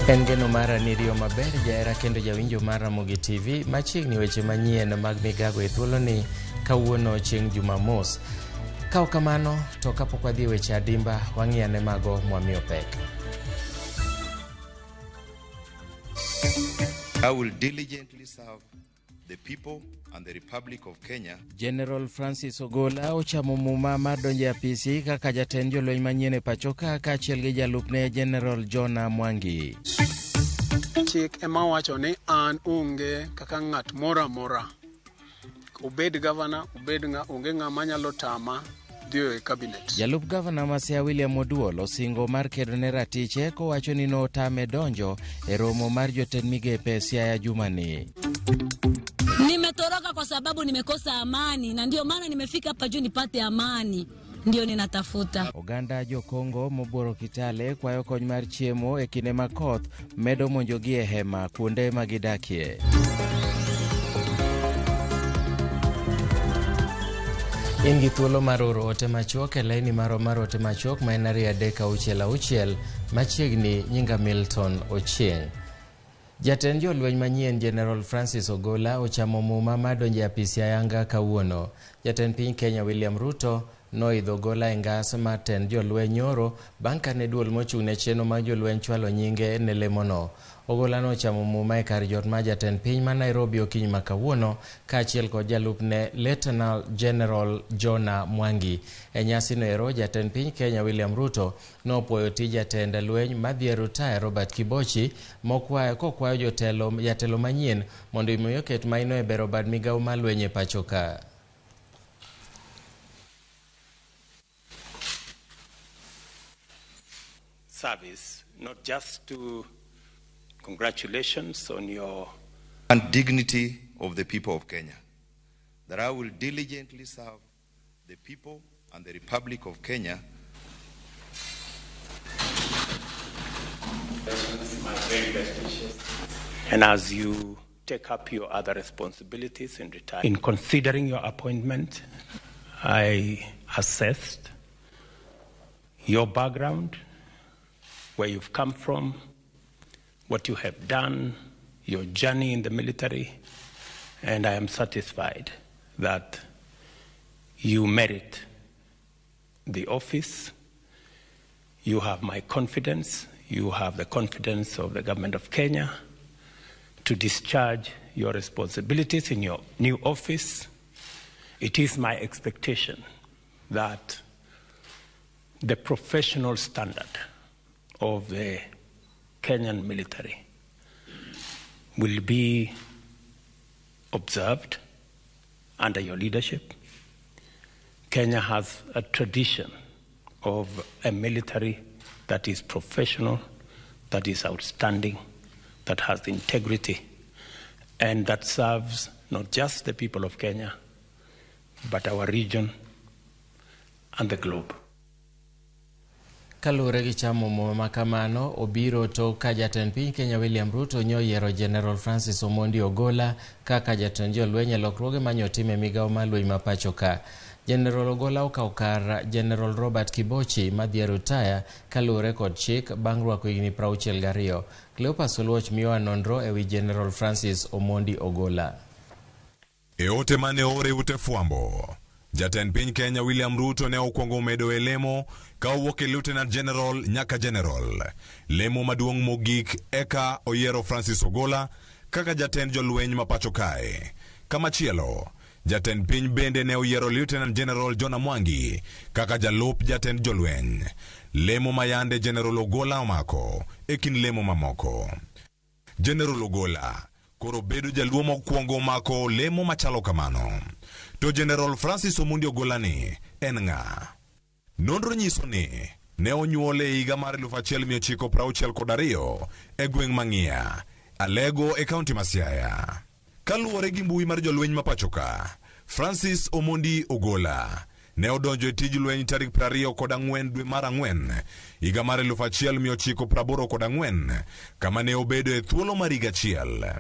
En geno mara ni riyo maber jaera kendo jawinjo mar Ramogi TV machiegni weche manyien mag Migago e thuolo ni kawuono chieng' Jumamos. Kao kamano to kapok wadhi weche adimba wang'iane mago mwamiyo pek. I will diligently serve the people and the Republic of Kenya. General Francis Ogola ochamo muma mar donje apisi kaka jatend jolweny manyien e pachoka kaachiel gi jalupne General Jona Mwangi. Chik ema wacho ni an onge kaka ng'at mora obed governor obed onge ng'ama nyalo tama dio e cabinet. Jalup governor Masia William Oduol osingo mar kedo ne ratiche kowacho ni no tame donjo e romo mar jotend migepe Siaya jumani. Nimetoroka kwa sababu nimekosa amani na ndio maana nimefika hapa juu nipate amani. Ndio ninatafuta. Oganda jo Kongo moboro Kitale kwayo kony mar chiemo e kinde makoth medo monjogi e hema kuonde magidakie. Ingi thuolo mar oro ote machuok e laini mar ote machuok ma en 3:6 machiegni nyinga Milton Ochieng'. Jatend jolweny manyien General Francis Ogola ochamo muma mar donje apisi ayanga kawuono. Jatend piny Kenya William Ruto noidho Ogola e ngas mar tend jolweny nyoro bang' kane duol mochung' ne chenro mar jolweny chwalo nyinge ne lemono. Ogola no ochamo muma e kar jot mar jatend piny ma Nairobi okinyi ma kawuono kaachiel kod jalupne Lieutenant General Jona Mwangi. E nyasi no ero jatend piny Kenya William Ruto nopuoyo tij jatend lweny madhi rutaya Robert Kibochi kokwayo jatelo manyien mondo imiyo ket maino e bero bad migawo mar lweny e pachoka. Service, not just to congratulations on your and dignity of the people of Kenya, that I will diligently serve the people and the Republic of Kenya. My very best wishes. And as you take up your other responsibilities in retirement, in considering your appointment, I assessed your background, where you've come from, what you have done, your journey in the military, and I am satisfied that you merit the office. You have my confidence. You have the confidence of the government of Kenya to discharge your responsibilities in your new office. It is my expectation that the professional standard of the Kenyan military will be observed under your leadership. Kenya has a tradition of a military that is professional, that is outstanding, that has integrity, and that serves not just the people of Kenya, but our region and the globe. Kalure gi chamo muma makamano obiro to ka jatend piny Kenya William Ruto nyoyiero General Francis Omondi Ogola kaka jatend jolweny e lokruoge manyotime migawo mar lweny ma pachoka. General Ogola okawo kar General Robert Kibochi madhi rutaya kalure kod chik bang' rwako higni 62. Cleopas Oluoch miyo nonro ewi General Francis Omondi Ogola. E ote mane ore ute fuambo, jatend piny Kenya William Ruto ne okwongo medo e lemo ka owuok e Lieutenant General nyaka General. Lemo maduong' mogik eka oyiero Francis Ogola kaka jatend jolweny ma pachokae. Kamachielo, jatend piny bende ne oyiero Lieutenant General Jona Mwangi kaka jalup jatend jolweny. Lemo mayande General Ogola omako e kin lemo mamoko. General Ogola koro bedo jaluo mokwongo omako lemo machalo kamano. To General Francis Omondi Ogola ni en ng'a? Nonro nyiso ni ne onyuole higa mar 1962 e gweng' Manyien, Alego e kaunti ma Siaya. Kaluwore gi mbui mar jolweny ma pachoka, Francis Omondi Ogola ne odonjo e tij lweny tarik 24 dwe mar Ang'wen higa mar 1984 kama ne obedo e thuolo mar higa achiel.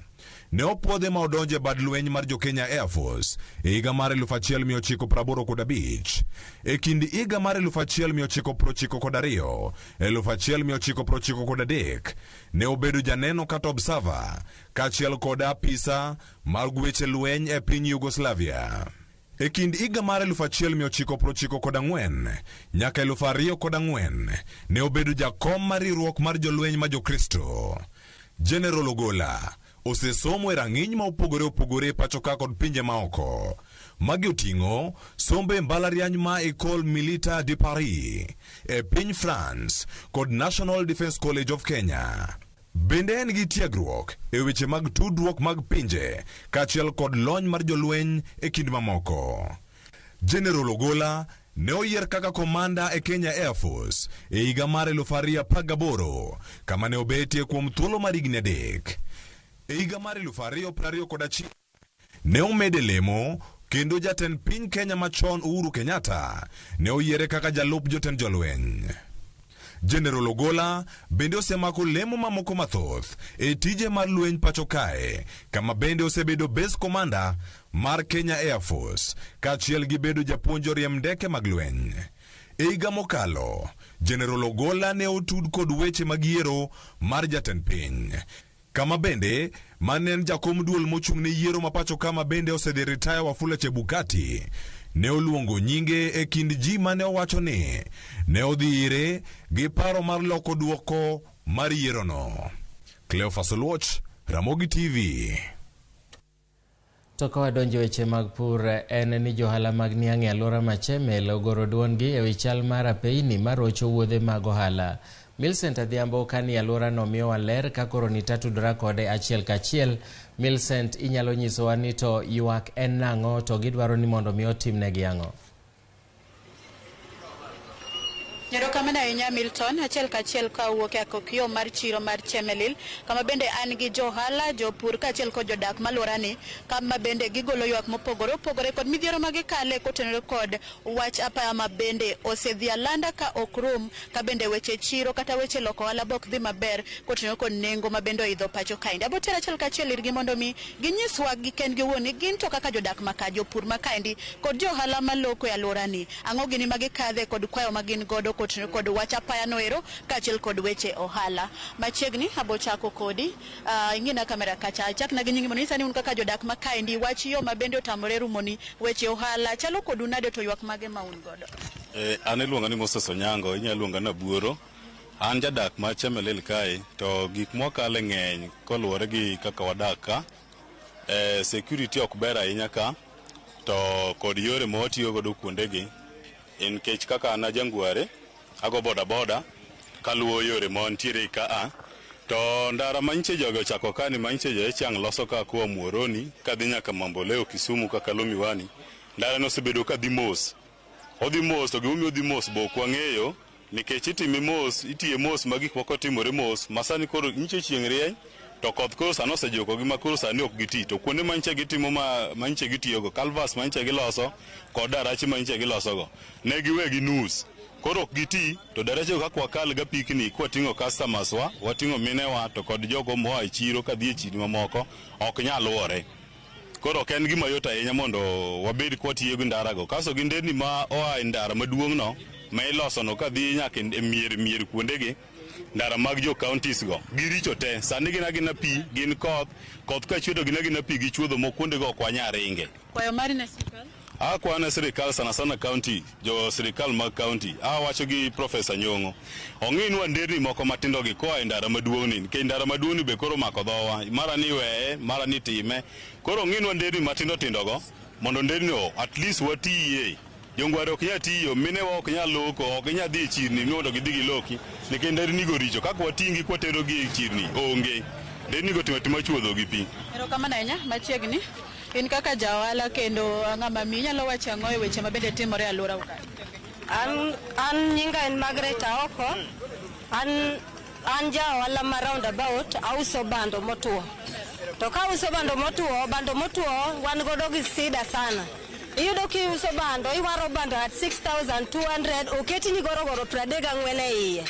Ne opuodhe ma odonjo e bad lweny mar jo-Kenya Air Force e higa mar 1985. E kind higa mar 1992 1993 ne obedo janeno kata observer kaachiel kod apisa mar weche lweny e piny Yugoslavia. E kind higa mar 1994 nyaka 2004 ne obedo jakom mar riwruok mar jolweny ma jokristo. General Ogola osesomo e rang'iny ma opogore pacho ka kod pinje maoko. Magi oting'o sombe e mbalariany ma École Militaire de Paris e piny France kod National Defence College of Kenya. Bende en gi tiegruok e weche mag tudruok mag pinje kaachiel kod lony mar jolweny e kind mamoko. General Ogola ne oyier kaka komanda e Kenya Air Force e higa mar 2018 kama ne obetie kuom thuolo mar higni 3. E higa mar 2021 ne omede lemo kendo jatend piny Kenya machon Uhuru Kenyatta ne oyiere kaka jalup jotend jolweny. General Ogola bende osemako lemo mamoko mathoth e tije mar lweny pacho kae, kama bende osebedo base commander mar Kenya Air Force kaachiel gi bedo japuonj riemb ndeke mag lweny. E higa mokalo, General Ogola ne otud kod weche mag yiero mar jatend piny, kama bende manen jakom duol mochung' ne yiero mapacho kama bende osedhi retire Wafula Chebukati ne oluongo nyinge e kind ji mane owacho ni ne odhi ire gi paro mar loko duoko mar yiero no. Cleophas Oluoch, Ramogi TV. To ka wadonjo weche mag pur, en ni johala mag niang' e alwora Machemel ogoro duondgi e wi chal mar apeini marocho wuodhe mag ohala. Millicent Adhiambo kani alwora no miyowa ler ka koro nitatudora kode achiel kachiel. Millicent, inyalo nyisowa ni to ywak en nang'o to gidwaro ni mondo mi otimnegi ang'o? Erokamano ahinya Milton, achiel kachiel ka wuok e kokio mar chiro mar Chemelil, kama bende an gi johala, jopur kaachiel kod jodak malworani, kama bende gigolo ywak mopogore opogore kod midhiero ma gikale kotenore kod wach apaya ma bende osedhi alanda ka ok rum, ka bende weche chiro kata weche loko ohala bok dhi maber kotenore kod nengo ma bende oidho pacho kaendi. Abotero achiel kachiel irgi mondo mi ginyiswa giken giwuon ni gin to kaka jodak maka, jopur makaendi kod johala maloko e alworani, ang'o gini ma gikadhe kod kwayo ma gin godo kod wach apaya noero kaachiel kod weche ohala. Machiegni abochako kodi ing'ina kamera kacha chakna gi nyingi mondo nyisa ni un kaka jodak makaendi, wach yo ma bende otamore rumoni, weche ohala chalo kodu nade to ywak mage ma un godo? An iluonga ni Moses Onyango, inyalo luonga na Buoro. An jadak ma Chemelil kae, to gik mwakale ng'eny koluwore gi kaka wadak ka. Security ok ber ahinya ka, to kod yore ma watiyo godo kuondegi, nikech kaka an ajangware ago boda kaluwo yore ma ntiere ka to ndara manche jogo chako kani manche jo chang loso ka kuwa Muoroni kadhi nyaka Mamboleo Kisumu kaka Lomiwani. Ndara no sebedo ka dhi mos, odhi mos to gimi odhi mos bo kwa ng'eyo nikech itime mos, itiye mos ma gik moko timore mos. Masani koro nyiche chieng' rieny to koth koro sano sejoko gi makoro sani ok giti, to kuonde manche gitimo manche gitiyogo calvas manche giloso kod darache manche gilosogo ne giwegi nus. Koro ok giti, to darache kaka wakal ga pikni kwa ting'o customers wa, wating'o minewa to kod jogo moa e chiro kadhi e chiri mamoko ok nyal luore. Koro ok en gima yot ahinya mondo wabed kwa tiyo gi ndarago. Kaso gi nderni ma oa e ndara maduong' no ma iloso no kadhi nyaka e mier kuondegi, ndara mag jo counties go giricho te. Sani gina pi, gin koth ka chwedo gina pi gi chuodho mokwonde go kwa nyaringe. Kwayo mari na sirikal? Kwana sirikal sana county, jo sirikal mag county, wacho gi Professor Nyong'o. Ong'inwa nderni moko matindo gi koa e ndara maduong'ni, nikech ndara maduong'ni be koro mako dhowa, mara ni weye, mara ni time. Koro ong'inwa nderni matindo go, mondo nderni at least watiye. Jongware ok nyal tiyo, minewa ok nyal loko, ok nyal dhi e chirni mondo gidhi giloki, nikech nderni go richo. Kaka watingi kwatero gi e chirni onge. Nderni go timo chuodho gi pi. Erokamano ahinya, machiegni in kaka jaohala kendo ng'ama mi nyalo wacho ang'o e weche ma bende timore e alwora ka? An nyinga en Margaret Aoko. An jaohala ma roundabout, auso bando motuo. To ka uso bando motuo wan godo gi sida sana. iyudo kiuso bando iwaro bando at 6,200 oketi ni goro 34 e iye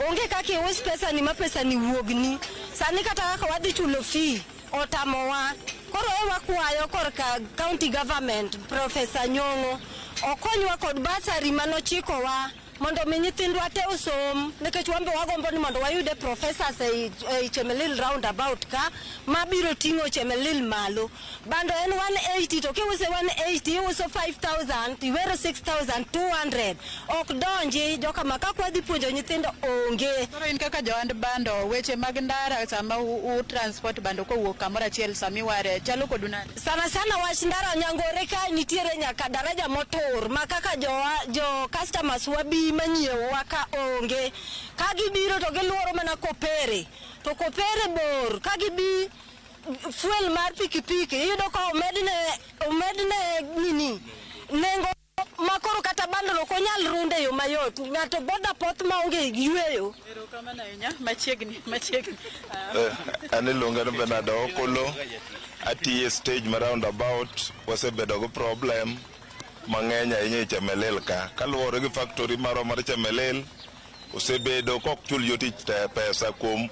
onge kaka ius pesa ni ma pesa ni wuogni sani kata kaka wadhi chulo fee otamowa koro wakwayo korka county government Professor Nyong'o okonywa kod basari manochikowa mondo mi nyithindwa te osom nikech wambe wagombo ni mondo wayude professors e Chemelil roundabout ka mabiro ting'o Chemelil malo bando en 180 to kiuse 180 iuso 5,000 iwero 6,200 ok donji joka makakwa dhi puonjo nyithindo onge. Koro in kaka johand bando weche mag ndara sama u transport bando kowuok kamoro achiel sami ware chalo kodu nade? Sana wach ndara Nyangore ka nitiere nyaka daraja motur ma kaka jo customers wabi manyiewo waka onge ka gibiro to giluoro mana Kopere to Kopere bor ka gibi fuel mar pikipiki iyudo ka omedne nini nengo makoro kata bando no konyal runde yo mayot ngato boda poth maonge yweyo. Erokamano ahinya machiegni an iluonga ni Bernard Okolo atiye stage ma roundabout wasebedo go problem mang'eny ahinya e Chemelil ka kaluwore gi factory maro mar Chemelil osebedo kok chul jotich te pesa kuom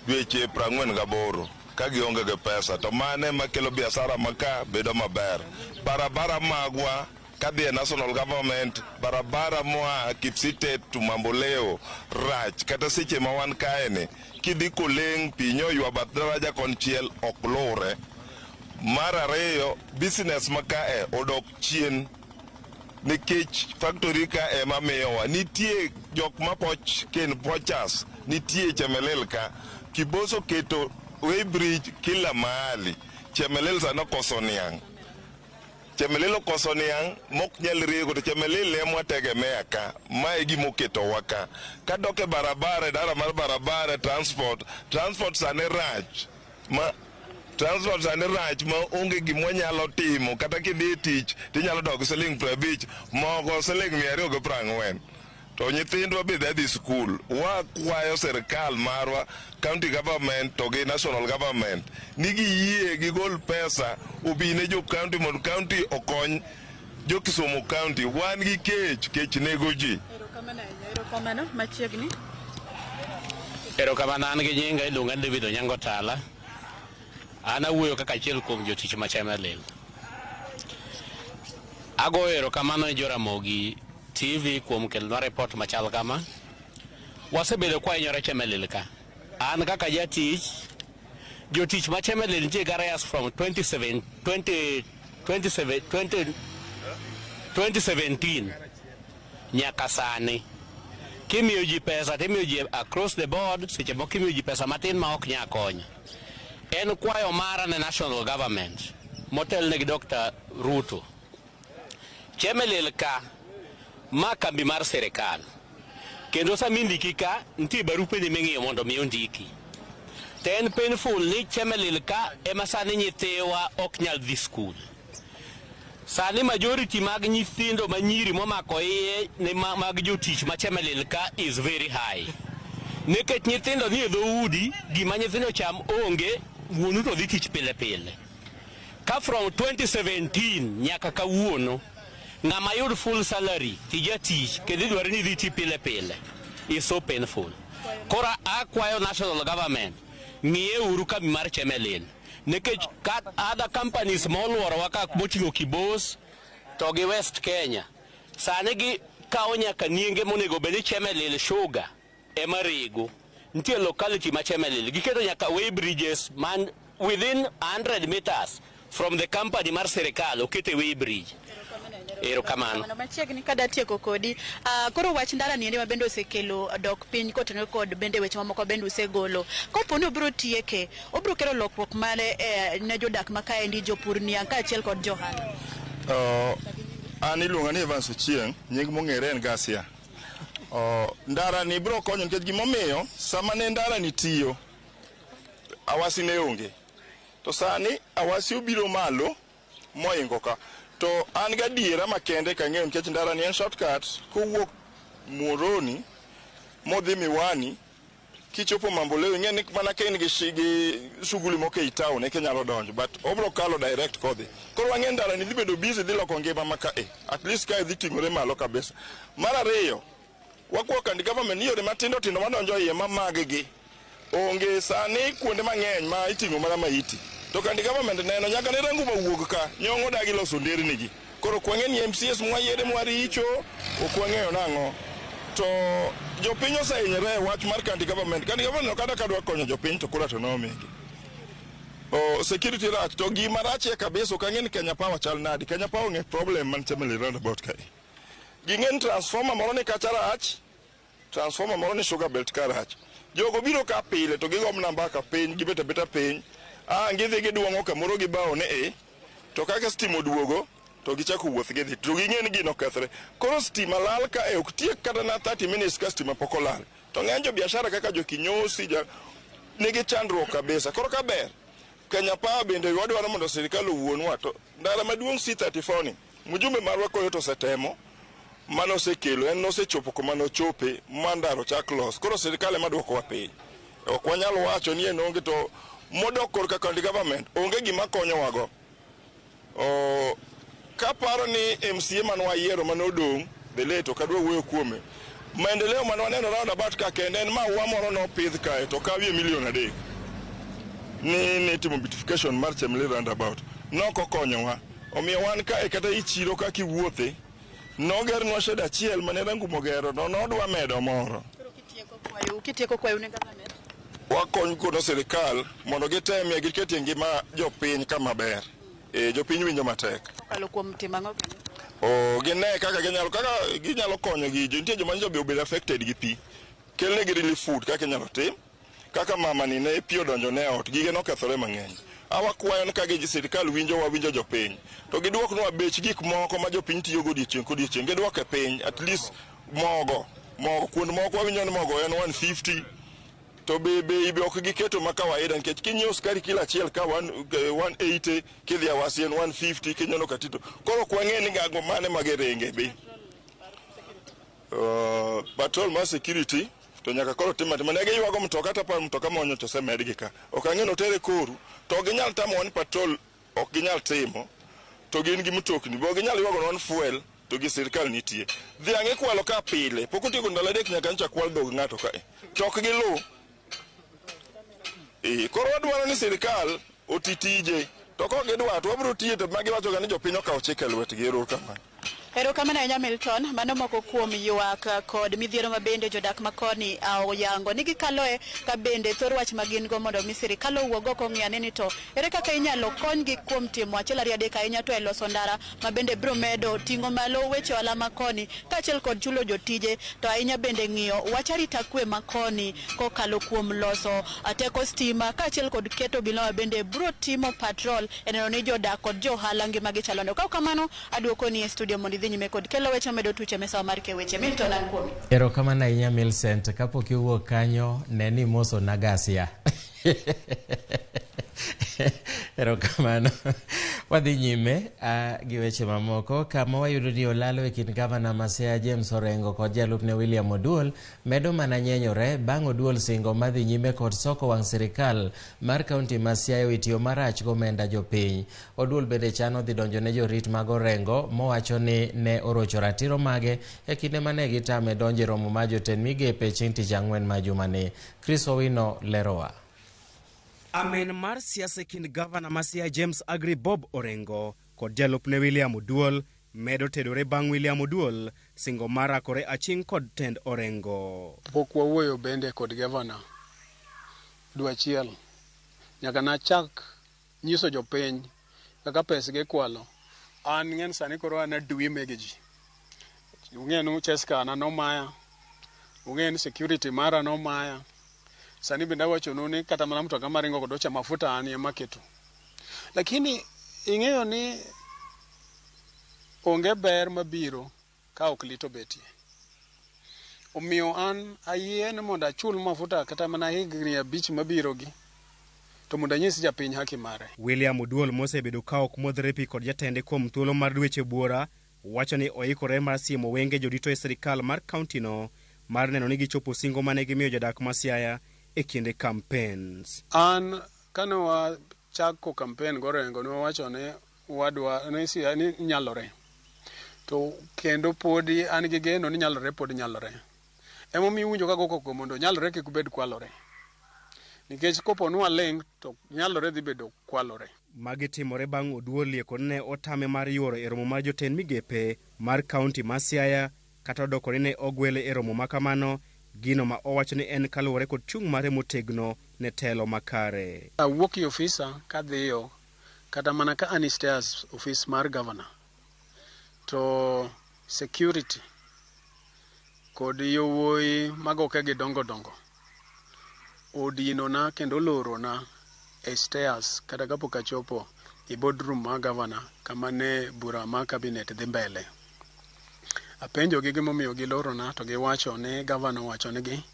dweche 48 ka gionge gi pesa to mane makelo biashara maka bedo maber. Barabara magwa kadhi e national government barabara moa Kipsitet to Mamboleo rach kata seche ma wan kaeni kidhi koleng pinyo ywa bath daraja konchiel ok lure. Mar ariyo business makae odok chien nikech factory ka ema miyowa nitie jok mapoch ken pochas nitie Chemelil ka Kiboso keto weighbridge kila mahali Chemelil sana koso niang' Chemelil koso niang' mok nyal riego to Chemelil ema tegemea ka mae gimoketo waka kadoke barabara dara mar barabara transport sane rach ma transport sane rach ma onge gimo nyalo timo kata kidhi tich tinyalo dog siling 50 mogo siling 240 to nyithindwa be dhi school wakwayo serikal marwa county government to gi national government nigi yie gigol pesa obine jo county mondo county okony jo Kisumu county wan gi kech nego ji. Erokamano machiegni Erokamano an gi nyinga iluonga ni David Onyango Tala an awuoyo kaka achiel kuom jotich ma Chemelil. Agoyo erokamano ne jo Ramogi TV kuom kelonwa report machal kama. Wasebedo kwa inyore Chemelil ka. An kaka jatich jotich ma Chemelil nitie garayas from 2017 nyaka sani. Kimiyo ji pesa timiyo ji across the board seche moko kimiyo ji pesa matin ma ok nya konyo. En kwayo mara ne national government motelne gi Dr. Ruto. Chemelil ka ma kambi mar serikal kendo samindiki ka nitie barupe ni ming'iyo mondo mi ondiki to en painful ni Chemelil ka ema sani nyithiwa ok nyal dhi skul. Sani majority mag nyithindo manyiri momako iye ne mag jotich ma Chemelil ka is very high nikech nyithindo ni e dhoudi gima nyithindo cham onge wuonu to dhi tich pile pile ka from 2017 nyaka kawuono ng'ama yud full salary tijatich kendo dwaro ni dhi ti pile pile is so painful. Kora akwayo national government ng'iye uru kambi mar Chemelil nikech other companies moluoro waka moting'o Kibos to gi West Kenya sani gi kawo nyaka nienge monego bed ni Chemelil sugar ema rego nitie locality ma Chemelil giketo nyaka way bridges man within 100 meters from the company mar serikal okete way bridge. Erokamano machiegni kada tieko kodi koro wach ndara ni ende ma bende osekelo dok piny kotenore kod bende weche mamoko bende osegolo koponi obiro tieke obiro kelo lokruok mane ne jodak makaendi jopur niang' kaachiel kod johala. An iluonga ni Evans Ochieng' nying mong'ere en Gasia. Ndara ni biro konyo nikech gimomiyo sama ne ndara ni tiyo awasi ne onge to sani awasi obiro malo moingo ka to an ga diera makende kang'eyo nikech ndara ni en shortcut kowuok Muhoroni modhi Miwani kichopo Mamboleo ing'e ni mana ka in gi shughuli moko e town eka nyalo donjo, but obro kalo direct kodhi. Koro wang'e ndara ni libedo busy dhi loko ngima maka at least ka dhi ting'ore malo kabisa. Mar ariyo, wakuo kandi government yore matindo tindo madonjo iye mamag-gi onge sani kuonde mang'eny ma iting'o mana maiti. To kandi government neno nyaka ne rangu mawuog ka nyong'o dagi loso ndernigi. Koro kwang'e ni MCS mwayiere mwaricho okwang'eyo nang'o. To jopiny osehinyore wach mar kandi government. Kandi government kata kadwa konyo jopiny to kura to nomigi. Security rach to gima rachie kabisa okang'e ni Kenya Power chal nadi. Kenya Power ng'e problem man Chemelil roundabout kae. Ging'e ni transformer moro ni kacha rach, transformer moro ni sugar belt ka rach. Jogo biro ka pile to gigom namba ka piny gibeta beta piny. Ngidhi giduong'o kamoro gibao ne to kaka stima duogo to gichako wuoth gidhi to ging'e ni gino kethre. Koro stima lal ka ok tiek kata na 30 minutes ka stima pok olal. To ng'eny jo biashara kaka jo kinyosi nigi chandruok kabisa. Koro ka ber Kenya Power bende wadwaro mondo sirikal owuonwa to ndara maduong' C34 ni mjumbe marwa koyo to setemo mano sekelo en nosechopo kuma nochope mandaro chak los. Koro sirikal ema dwoko wa piny. Ok wanyalo wacho ni en onge to modok korka kandi government onge gima konyo wago. Kaparo ni MCA manwa yiero manodong' bele to kadwa wuoyo kuome. Maendeleo manwa neno roundabout ka kende en maua moro no pidh kae to kawie $3 million. Ni timo beautification mar Chemelil roundabout. Noko konyowa. Omiyo wan ka kata ichiro ka kiwuothe. Nogernwa shed achiel mane rangu mogero nodwa medo moro. Kitieko kwayo ne government. Wakony kono sirikal mondo gitemie giketie ngima jopiny kama ber. Jopiny winjo matek. Kalo kuom timang'o. Gine kaka ginyalo konyo gi nitie joma njobe obed affected gi pi. Kelne gi relief food kaka inyalo tim. Kaka mama ni ne pi odonjo ne ot gige nokethore mang'eny. Awakwayo ni kaka sirikal winjo jopiny. To giduoknwa bech gik moko ma jopiny tiyo godiochieng' kodiochieng'. Giduoke piny at least mogo kuond moko wawinjo ni mogo en 150. To be ok giketo ma kawaida nikech kinyiewo skari kilo achiel ka 180 kidhi awasi en 150 kinyono katito. Koro kwang'e ni gago mane magerenge be. Patrol mar security to nyaka koro timatima ne giywago mtoka ta pa mtoka monyo to semedgi ka. Ok ang'e no tere koru to ginyal tamo ni patrol ok ginyal timo to gin gi mtokni bo ginyal ywago non fuel to gi sirikal nitie. Dhiang'e kwalo ka pile pok otieko ndalo adek nyaka ncha kwal dhog ng'ato ka. Chok gi lu. Koro wadwaro ni sirikal otitije to kok gidwa to wabro tiye to magiwacho ga ni jopiny okawo chike lwetgi. Erokamano ahinya Milton, mano moko kuom ywak kod midhiero mabende jodak makoni oyango ni gikaloe ka bende thor wach magin go mondo mi sirikal owuog oko ng'iyane ni to ere kaka inyalo konygi kuom timo achiel ariyo adek ahinya to e loso ndara mabende bro medo ting'o malo weche ohala makoni kaachiel kod chulo jotije to ahinya bende ng'iyo wach arita kwe makoni kokalo kuom loso teko stima kaachiel kod keto bilo mabende bro timo patrol e neno ni jodak kod johala ngimagi chalo. Ka kamano aduoko ni e studio mondo idhi nyime kod kelo weche medo tuche mesa mar ke weche Milton an kuomi. Erokamano ahinya Milcent, kapok iwuok kanyo ne ni moso nagasia. Erokamano. Wadhi nyime gi weche mamoko kama wayudo ni olalo e kind gavana ma Siaya James Orengo kod jalupne William Oduol medo mana nyenyore bang' Oduol singo madhi nyime kod soko wang' sirikal mar kaunti ma Siaya itiyo marach gomenda jopiny. Oduol bende chano dhi donjo ne jorit mag Orengo mowacho ni ne orocho ratiro mage e kinde mane gitame donjo romo ma jotend migepe chieng' tich ang'wen ma jumani. Chris Owino lerowa. Amen mar siasa kind gavana ma Siaya James Agri Bob Orengo kod jalupne William Oduol medo tedore bang' William Oduol singo marakore aching' kod tend Orengo. Pok wawuoyo bende kod gavana dwe achiel nyaka nachak nyiso jopiny kaka pesgi kwalo. An ng'en sani koro an adwi mege ji. Ung'en Cheska na nomaya. Ung'en security mara nomaya. Sani benda wacho ni kata mana mtoka maringo kodocha mafuta ani maketo. Lakini ing'eyo ni onge ber mabiro ka ok lito betie. Omiyo an ayie ni mondo achul mafuta kata mana higni 5 mabiro gi to mondo anyis japiny haki mare. William Oduol mosebedo ka ok modhre pi kod jatende kuom thuolo mar dweche buora wacho ni oikore mar siemo wenge jodito e sirikal mar kaunti no mar neno ni gichopo singo mane gimiyo jodak ma Siaya e kinde campaigns. An kano chako campaign gorengo no wacho ne wadwa ni nyalore. To kendo podi an gi geno ni nyalore pod nyalore. Emo mi winjo ka goko mondo nyalore kik bed kwalore. Nikech kopo nwa leng to nyalore dhi bedo kwalore. Magi timore bang' Oduol lieko ne otame mar yuoro e romo mar jotend migepe mar kaunti ma Siaya kata odokore ne ogwele e romo makamano, gino ma owacho ni en kaluwore kod chung' mare motegno ne telo makare. Awuok i ofisa kadhiyo kata mana ka anistairs office mar governor to security kod yowoi magoke gi dongo dongo odino na kendo loro na e stairs kata kapok achopo i boardroom ma governor kama ne bura ma cabinet dhi mbele. Apenjo gi gimomiyo gi loro na to giwacho ni governor wacho nigi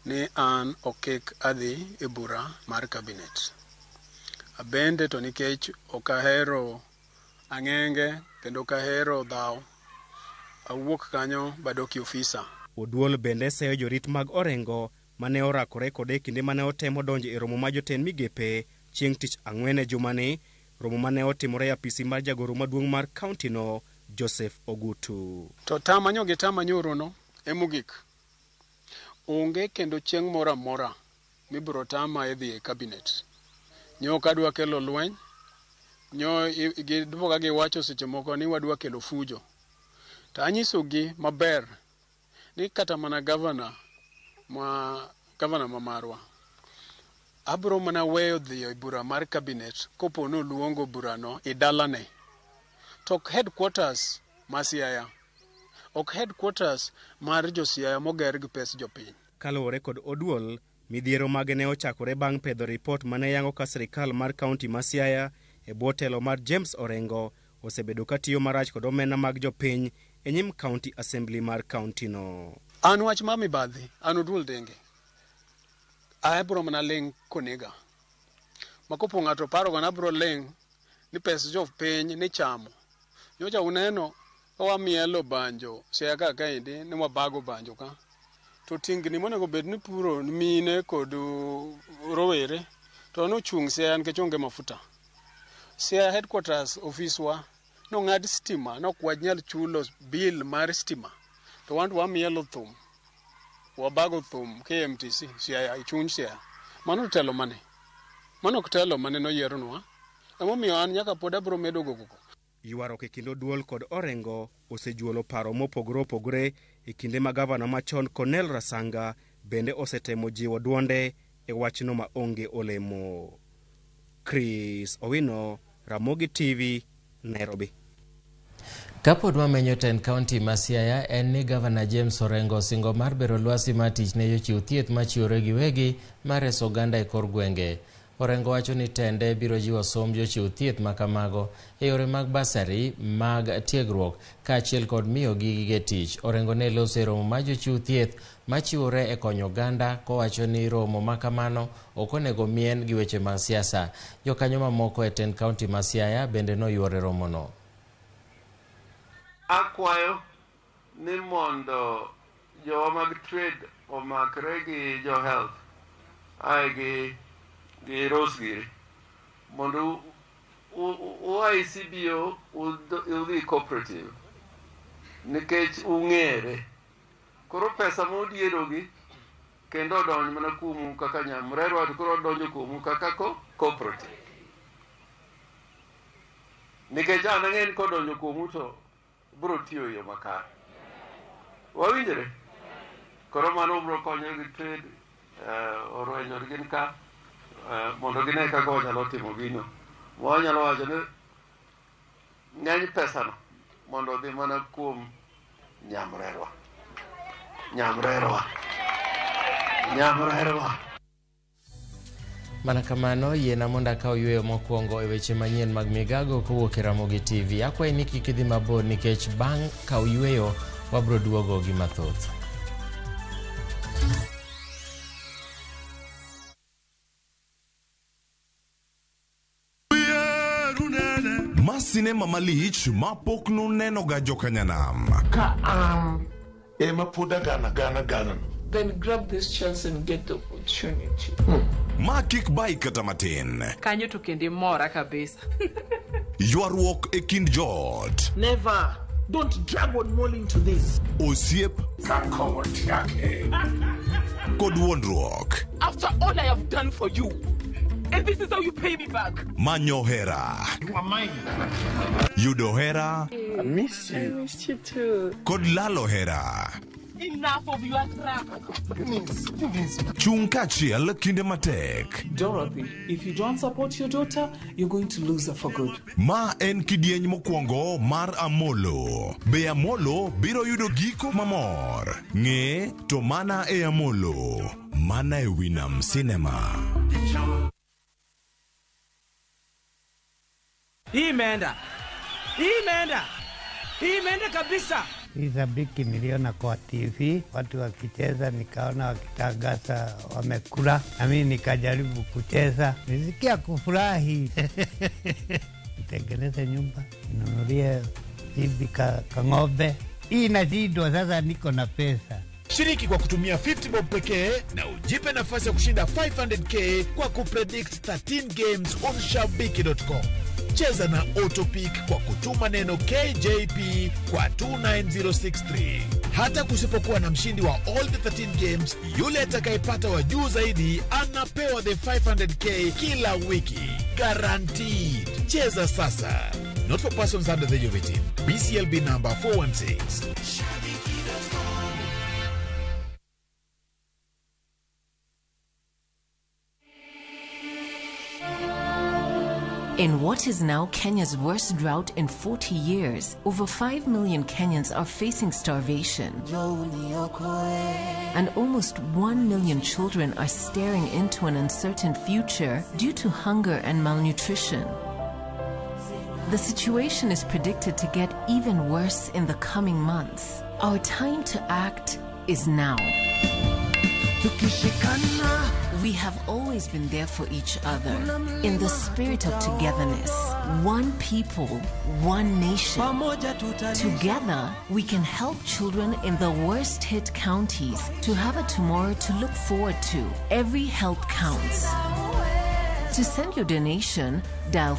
ni an okek adhi e bura mar cabinet. Abende to nikech okahero ang'enge kendo okahero dhaw, awuok kanyo badoki ofisa. Oduol bende seyo jorit mag Orengo mane orakore kode kinde mane otemo donjo e romo ma jotend migepe chieng' tich ang'wen e jumani, romo mane otimore e apisi mar jagoro maduong' mar kaunti no Joseph Ogutu. To tamanyo gi tamanyoro no emogik. Onge kendo chieng' mora mora mibro tama edhi e cabinet. Nyo kadwa kelo lweny, nyo giduoga giwacho seche moko ni wadwa kelo fujo. To anyiso gi maber ni kata mana governor ma marwa abro mana weyo dhi e bura mar cabinet kopo no luongo burano i dalane. Tok headquarters ma Siaya, ok headquarters mar jo Siaya moger gi pes jopiny. Kaluwore kod Oduol, midhiero mage ne ochakore bang' pedho ripot mane yango ka sirikal mar kaunti ma Siaya e bwo telo mar James Orengo osebedo katiyo marach kod omenda mag jopiny e nyim county assembly mar kaunti no. An wach ma mibadhi, an Oduol Denge. Abro mana leng konega. Makopo ng'ato paro gana bro leng ni pes jopiny ni chamo. Nyocha uneno wamielo banjo Siaya ka kaendi ni wabago banjo ka. To tingni monego bed ni puro mine kod rowere to nochung' Siaya nikech onge mafuta. Siaya headquarters office wa no ng'ad stima no kwaj nyal chulo bill mar stima. To wantu wamielo thum. Wabago thum KMTC Siaya ichuny Siaya. Mano telo mane? Mano telo mane no yieronwa? Emomiyo an nyaka pod abro medo gogo. Ywaruok e kind Oduol kod Orengo osejuolo paro mopogore opogore e kinde ma gavana machon Cornel Rasanga bende osetemo jiwo duonde e wachno ma onge olemo. Chris Owino, Ramogi TV, Nairobi. Kapod wamenyo ten kaunti ma Siaya en ni Gavana James Orengo singo mar bero lwasi ma tich ne jochiw thieth machiwore giwegi mar reso oganda e kor gwenge. Orengo wacho ni tende biro jiwo somb jochiw thieth makamago e yore mag basari mag tiegruok kaachiel kod miyo gige tich. Orengo ne loso e romo ma jochiw thieth machiwore e konyo oganda kowacho ni romo makamano ok onego mien gi weche mag siasa. Jokanyo mamoko e ten kaunti ma Siaya bende noyuore romo no. Akwayo ni mondo jowa mag trade omakre gi jo health gi Rosgiri mondo ICBO udhi cooperative nikech ung'ere koro pesa modierogi kendo donjo mana kuomu kaka Nyamrerwa to koro donjo kuomu kaka cooperative nikech an ang'eni kodonjo kuomu to bro tiyo yo makare. Wawinjore? Koro mano bro konyo gi trade orwenyo gin ka mondo gine kaka wanyalo timo gino. Wanyalo wacho ni ng'eny pesano mondo odhi mana kuom Nyamrerwa. Mana kamano, yiena mondo akaw yweyo mokwongo e weche manyien mag Migago kowuok e Ramogi TV. Akwayi ni kik idhi mabor nikech bang' kaw yweyo wabro duogo gi mathoth. Sinema malich ma pokno neno ga jokanyanam. Ka ema poda gana then grab this chance and get the opportunity. Makik bike katamatin. Kanyo to kendi mora kabisa. Yuarwok e kind jot. Never. Don't drag one more into this. Osiep. Kod wonruok. After all I have done for you, and this is how you pay me back. Manyo hera. You are mine. Yudo hera. I miss you. I missed you too. Kod lalo hera. Enough of your crap. Chung kachiel kinde matek. Dorothy, if you don't support your daughter, you're going to lose her for good. Ma en kidieny mokwongo mar Amolo. Be Amolo biro yudo giko mamor. Ng'e to mana e Amolo. Mana e Winam Cinema. Imeenda kabisa. Isabiki niliona kwa TV watu wakicheza, nikaona wakitangaza wamekula, na mimi nikajaribu kucheza, nisikia kufurahi. Nitengeneze nyumba, ninunulie bibi kang'ombe. Hii inashindwa sasa, niko na pesa. Shiriki kwa kutumia 50 bob pekee na ujipe nafasi ya kushinda 500k kwa kupredict 13 games on shabiki.com. Cheza na Autopic kwa kutuma neno KJP kwa 29063. Hata kusipokuwa na mshindi wa all the 13 games, yule atakayepata wa juu zaidi anapewa the 500k kila wiki. Guaranteed. Cheza sasa. Not for persons under the age of 18. BCLB number 416. In what is now Kenya's worst drought in 40 years, over 5 million Kenyans are facing starvation. And almost 1 million children are staring into an uncertain future due to hunger and malnutrition. The situation is predicted to get even worse in the coming months. Our time to act is now. We have always been there for each other in the spirit of togetherness. One people, one nation. Together, we can help children in the worst hit counties to have a tomorrow to look forward to. Every help counts. To send your donation, dial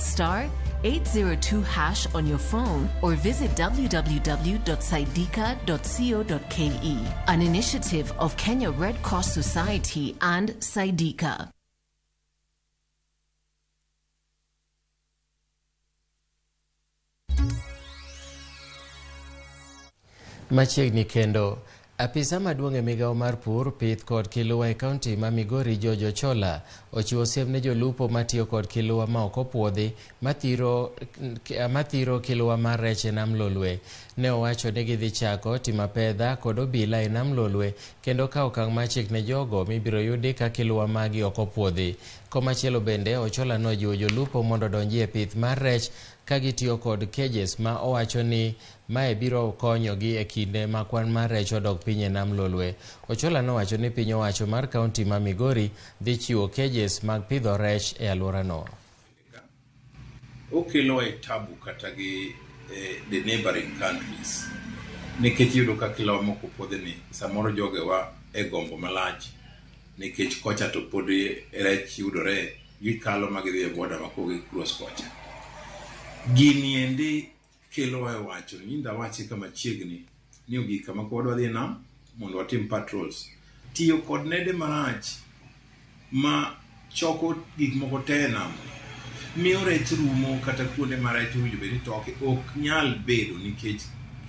*802# on your phone or visit www.saidika.co.ke, an initiative of Kenya Red Cross Society and Saidika. Machiegni kendo apisa maduong' e migawo mar pur, pith kod kiluwa e kaunti ma Migori Jojo Chola ochiwo siem ne jolupo matiyo kod kiluwa ma ok opuodhi mathiro kiluwa mar rech e nam Lolwe. Ne owacho ni gidhi chako timo pedha kod obila e nam Lolwe kendo kawo okang' machik ne jogo mibiro yudi ka kiluwa magi ok opuodhi. Komachielo bende Ochola nojiwo jolupo mondo donji e pith mar rech ka gitiyo kod cages ma owacho ni mae biro konyogi e kinde ma kwan mar rech odok piny e nam Lolwe. Ochola nowacho ni piny owacho mar kaunti ma Migori dhi chiwo cages mag pidho rech e alworano. Okelo e tabu kata gi the neighboring countries. Nikech yudo ka kilawa moko puodhi ni samoro jogewa e gombo malach. Nikech kocha to pod rech yudore gikalo magidhi e boda makogi cross kocha. Gini endi kelo e wacho nyinda wachi kama chiegni ni ogi kama kodwa dhi nam mondo watim patrols. Tiyo kod nede marach ma choko gik moko te nam miyo rech rumo kata kuonde ma rech owinjo bed ni toke ok nyal bedo nikech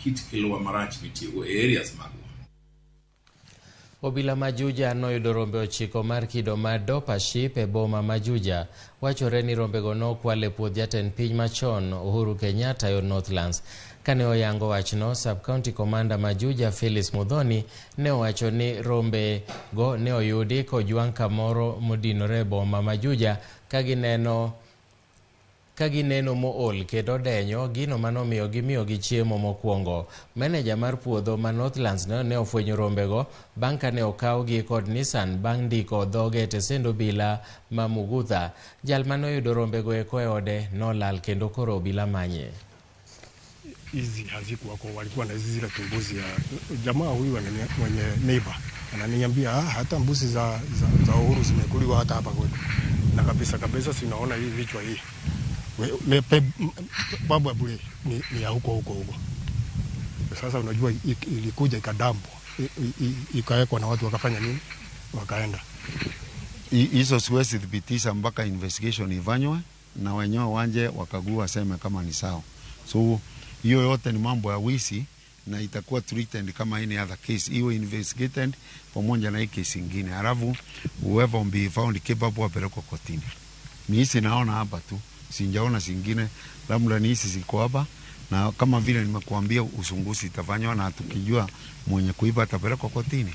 kit kiluwa marach mitiyogo e areas magwa. Obila ma Juja noyudo rombe 9 mar kido mar Dopa Sheep e boma ma Juja. Wachore ni rombego nokwal e puoth jatend piny machon Uhuru Kenyatta yo Northlands. Kane oyango wachno, Sub-County Commander ma Juja Phyllis Mudhoni ne owacho ni rombe go ne oyudi kojwang' kamoro modinore e boma ma Juja ka gineno mool kendo denyo gino manomiyo gimiyogi chiemo mokwongo. Meneja mar puodho ma Northlands ne ofwenyo rombego bang' kane okawgi kod Nissan bang' ndiko dhoge tesendo obila ma Mugutha. Jal manoyudo rombego eko e ode nolal kendo koro obila manye. Hizi hazikuwako, walikuwa na zizi la tumbuzi ya jamaa huyu mwenye neighbor Ananiambia hata mbuzi za Uhuru zimekuliwa hata hapa kwetu. Na kabisa sinaona hii vichwa hii. Babu bure ni ya huko. Sasa unajua ilikuja ikadambwa. Ikawekwa na watu wakafanya nini? Wakaenda. Hizo siwezi thibitisha mpaka investigation ifanywe na wenyewe wanje wakagua sema kama ni sawa. So hiyo yote ni mambo ya wizi na itakuwa treated kama any other case. Iwe investigated pamoja na hii case nyingine. Alafu whoever be found capable apelekwe kotini. Ni hizi naona hapa tu. Sijaona zingine, labda ni hizi ziko hapa na kama vile nimekuambia uchunguzi itafanywa na tukijua mwenye kuiba atapelekwa kotini.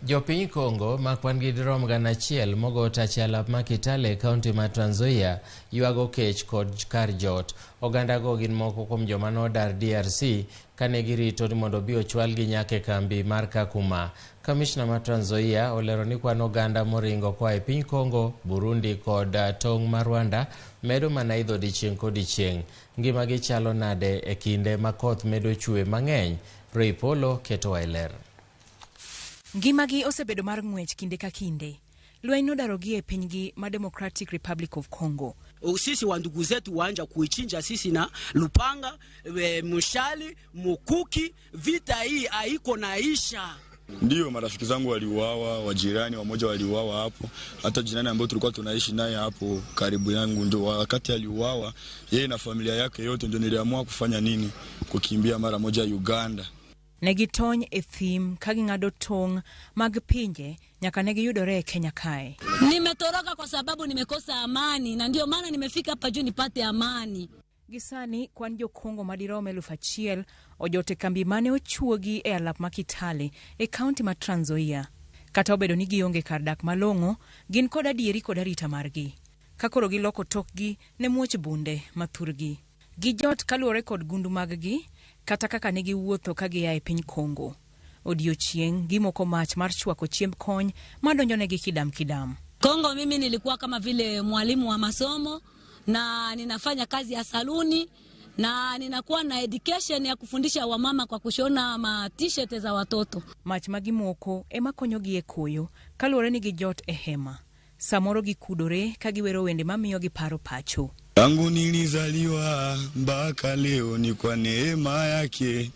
Jopiny Kongo makwan gidirom gana chiel mogo tachala makitale kaunti ma Trans Nzoia yuago kech kod kar jot. Oganda go gin moko kuom joma nodar DRC kane girito ni mondo bi ochwal gi nyake kambi mar Kakuma. Kamishna ma Trans Nzoia olero ni kwan oganda moringo kwa e piny Kongo, Burundi kod tong' ma Rwanda medo mana idho dichieng' kodichieng'. Ngima gi chalo nade e kinde ma koth medo chue mang'eny? Ray Polo keto wailer. Ngimagi osebedo mar ng'wech kinde ka kinde. Lweny nodarogi e pinygi ma Democratic Republic of Congo. Sisi wa ndugu zetu waanja kuichinja sisi na lupanga, mshali, mukuki, vita hii haiko naisha. Ndio marafiki zangu waliuawa, wajirani wamoja waliuawa hapo. Hata jirani ambaye tulikuwa tunaishi naye hapo karibu yangu ndio wakati aliuawa, yeye na familia yake yote ndio niliamua kufanya nini? Kukimbia mara moja Uganda. Negitony e thim kaging'ado tong' mag pinje nyaka negiyudore Kenya kae. Nimetoroka kwa sababu nimekosa amani na ndio maana nimefika hapa juu nipate amani. Gisani kwan jo Kongo madirom 1,000 ojote kambi mane ochuogi e alap makitale e kaunti ma Trans Nzoia. Kata obedo ni gionge kar dak malong'o, gin kod adieri kod arita margi. Kakoro giloko tokgi ne muoch bunde mathurgi. Gijot kaluore kod gundu maggi kata kaka negi wuotho ka gia e piny Kongo. Odiochieng' gimoko mach mar chwako chiemb kony madonjonegi kidam. Kongo mimi nilikuwa kama vile mwalimu wa masomo na ninafanya kazi ya saluni na ninakuwa na education ya kufundisha wamama kwa kushona ma t-shirt za watoto. Mach magimoko ema konyogi e koyo kaluore ni gijot e hema. Samoro gikudore kagiwero wende mamiyo giparo pacho. Tangu nilizaliwa mpaka leo ni kwa neema yake.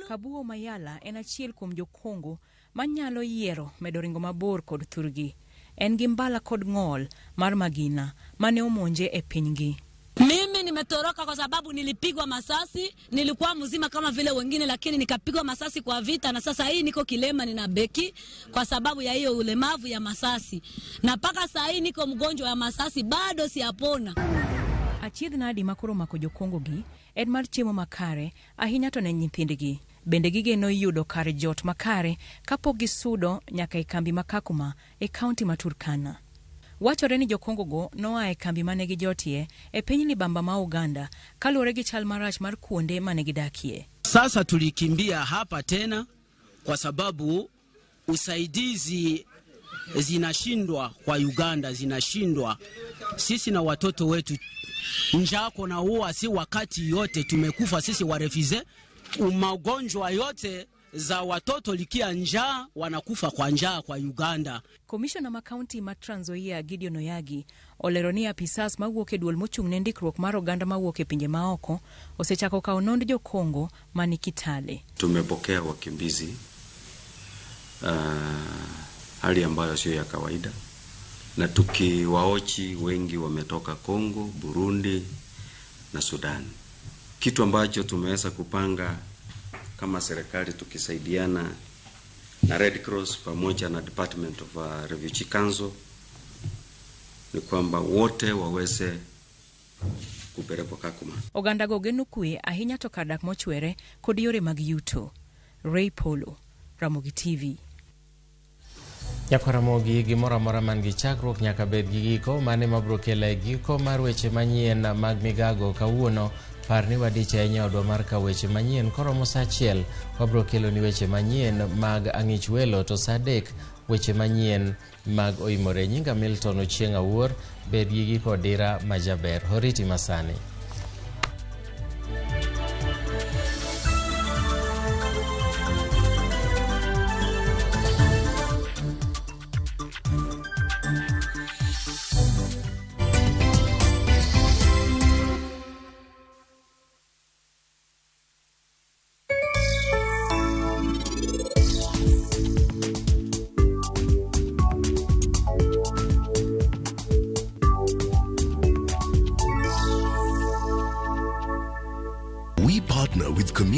Kabuo Mayala en achiel kuom jo Kongo manyalo yiero medo ringo mabor kod thurgi. En gi mbala kod ng'ol mar magina mane omonje e pinygi. Mimi nimetoroka kwa sababu nilipigwa masasi, nilikuwa mzima kama vile wengine lakini nikapigwa masasi kwa vita na sasa hii niko kilema nina beki kwa sababu ya hiyo ulemavu ya masasi. Na paka saa hii niko mgonjwa ya masasi bado siapona. Achiedh nadi makoro mako jo Kongo gi en mar chiemo makare ahinya to ne nyithindgi. Bende gigeno yudo kar jot makare kapok gisudo nyaka e kambi ma Kakuma e kaunti ma Turkana. Wachore ni jo Kongo go noa e kambi mane gijotie e piny libamba ma Uganda kaluore gi chal marach mar kuonde mane gidakie. Sasa tulikimbia hapa tena kwa sababu usaidizi zinashindwa kwa Uganda, zinashindwa. Sisi na watoto wetu njako na huwa si wakati yote tumekufa sisi warefize. Magonjwa yote za watoto likia njaa wanakufa kwa njaa kwa Uganda. Komishona ma kaunti ma Trans Nzoia Gideon Oyagi oleronia pisas mawuok e duol mochung' ne ndikruok mar oganda mawuok e pinje maoko osechako kawo nond jo Kongo mani Kitale. Tumepokea wakimbizi hali ambayo sio ya kawaida, na tukiwaochi wengi wametoka Kongo, Burundi na Sudan. Kitu ambacho tumeweza kupanga kama serikali tukisaidiana na Red Cross pamoja na Department of Refugee Council ni kwamba wote waweze kupelekwa Kakuma. Oganda go geno kwe ahinya to kadak mochwere kod yore mag yuto. Ray Polo, Ramogi TV. Ramogi gimoro amora man gi chakruok nyaka bed gi giko mane mabro kele giko mar weche manyien mag Migago kawuono. Parni wadicha enya odwa mar ka weche manyien koromo saa 1 wabro kelo ni weche manyien mag ang'ich welo to saa 3 weche manyien mag oimore. Nyinga Milton Ochieng' Awuor, bed gi giko dira majaber. Horiti masani.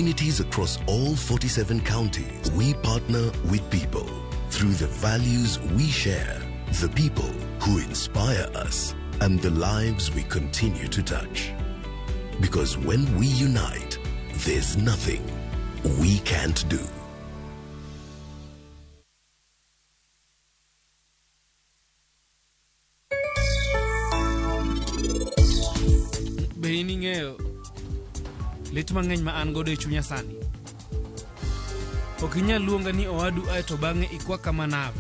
communities across all 47 counties, we partner with people. Through the values we share, the people who inspire us, and the lives we continue to touch. Because when we unite, there's nothing we can't do. Behiningeo lit mang'eny ma an godo e chunya sani. Ok inyal luonga ni owadu ae to bang'e ikwaka manav.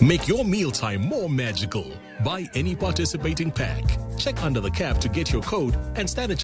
Make your mealtime more magical. Buy any participating pack. Check under the cap to get your code and stand a